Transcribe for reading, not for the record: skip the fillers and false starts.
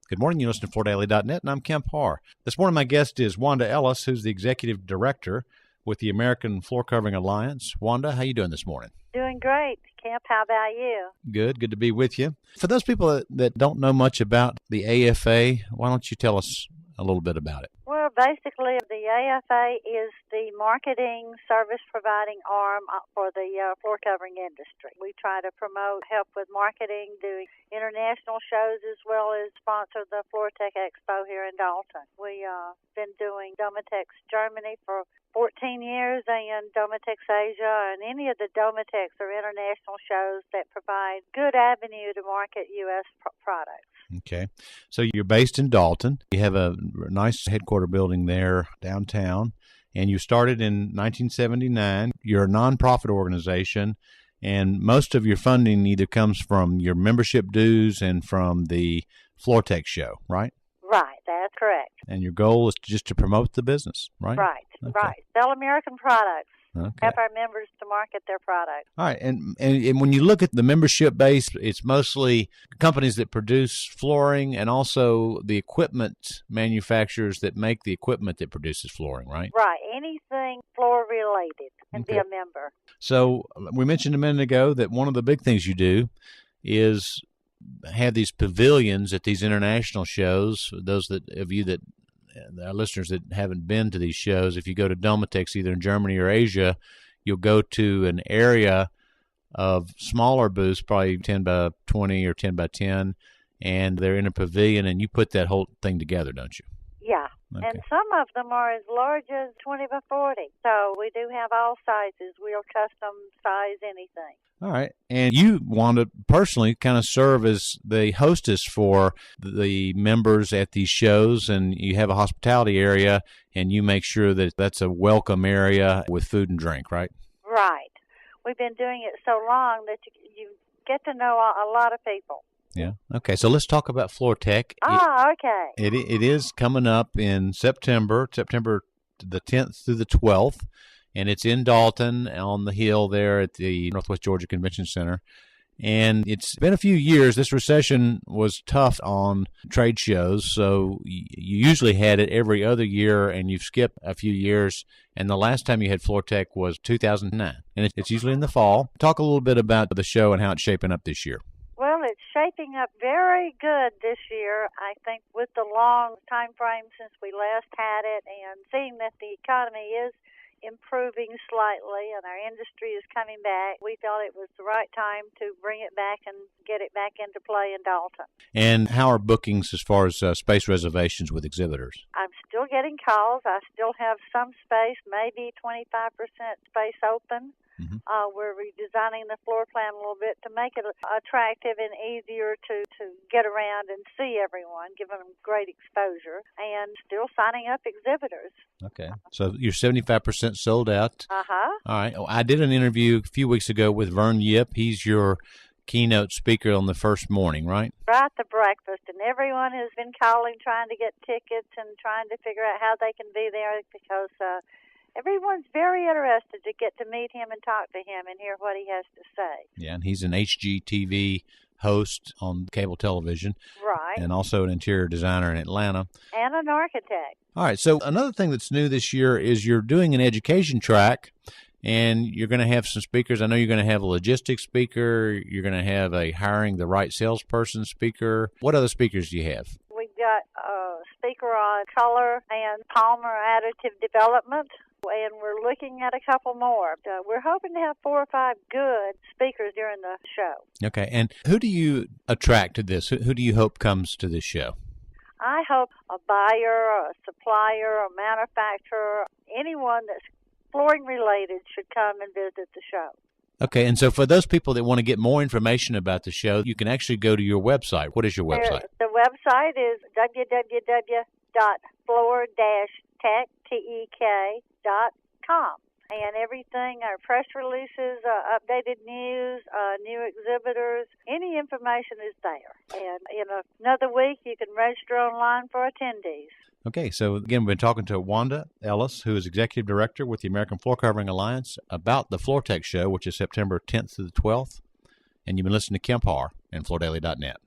Good morning. You listen to FloorDaily.net, and I'm Kemp Harr. This morning, my guest is Wanda Ellis, who's the Executive Director with the American Floorcovering Alliance. Wanda, how you doing this morning? Doing great, Kemp. How about you? Good to be with you. For those people that don't know much about the AFA, why don't you tell us a little bit about it? Well, basically, the AFA is the marketing service providing arm for the floor covering industry. We try to promote, help with marketing, do international shows, as well as sponsor the Floor-Tek Expo here in Dalton. We've been doing Domatex Germany for 14 years and Domatex Asia, and any of the Domatex or international shows that provide good avenue to market U.S. products. Okay. So you're based in Dalton. You have a nice headquarter building there downtown, and you started in 1979. You're a nonprofit organization, and most of your funding either comes from your membership dues and from the Floor-Tek show, right? Right, that's correct. And your goal is just to promote the business, right? Right, okay. Right. Sell American products. Okay. Help our members to market their products. All right, and when you look at the membership base, it's mostly companies that produce flooring and also the equipment manufacturers that make the equipment that produces flooring, right? Right, anything floor-related can be a member. So we mentioned a minute ago that one of the big things you do is have these pavilions at these international shows. Those of you that our listeners that haven't been to these shows, if you go to Domatex either in Germany or Asia, you'll go to an area of smaller booths, probably 10 by 20 or 10 by 10, and they're in a pavilion, and you put that whole thing together, don't you? Yeah, okay. And some of them are as large as 20 by 40. So we do have all sizes. We'll custom size anything. All right. And you want to personally kind of serve as the hostess for the members at these shows, and you have a hospitality area, and you make sure that that's a welcome area with food and drink, right? Right. We've been doing it so long that you get to know a lot of people. Yeah. Okay. So let's talk about Floor-Tek. Okay. It is coming up in September the 10th through the 12th, and it's in Dalton on the hill there at the Northwest Georgia Convention Center. And it's been a few years. This recession was tough on trade shows, so you usually had it every other year, and you've skipped a few years. And the last time you had Floor-Tek was 2009, and it's usually in the fall. Talk a little bit about the show and how it's shaping up this year. Well, it's shaping up very good this year, I think, with the long time frame since we last had it, and seeing that the economy is improving slightly and our industry is coming back, we thought it was the right time to bring it back and get it back into play in Dalton. And how are bookings as far as space reservations with exhibitors? I'm still getting calls. I still have some space, maybe 25% space open. Mm-hmm. We're redesigning the floor plan a little bit to make it attractive and easier to get around and see everyone, giving them great exposure, and still signing up exhibitors. Okay. So you're 75% sold out. Uh-huh. All right. I did an interview a few weeks ago with Vern Yip. He's your keynote speaker on the first morning, right? Right, the breakfast. And everyone has been calling, trying to get tickets and trying to figure out how they can be there because everyone's very interested to get to meet him and talk to him and hear what he has to say. Yeah, and he's an HGTV host on cable television. Right. And also an interior designer in Atlanta. And an architect. All right, so another thing that's new this year is you're doing an education track, and you're going to have some speakers. I know you're going to have a logistics speaker. You're going to have a hiring the right salesperson speaker. What other speakers do you have? We've got a speaker on color and polymer additive development. And we're looking at a couple more. We're hoping to have 4 or 5 good speakers during the show. Okay. And who do you attract to this? Who do you hope comes to this show? I hope a buyer, a supplier, a manufacturer, anyone that's flooring related should come and visit the show. Okay. And so for those people that want to get more information about the show, you can actually go to your website. What is your website? The website is www.floor-tek.com. And everything, our press releases, updated news, new exhibitors, any information is there. And in another week, you can register online for attendees. Okay, so again, we've been talking to Wanda Ellis, who is Executive Director with the American Floorcovering Alliance, about the Floor-Tek show, which is September 10th to the 12th. And you've been listening to Kemp Harr and FloorDaily.net.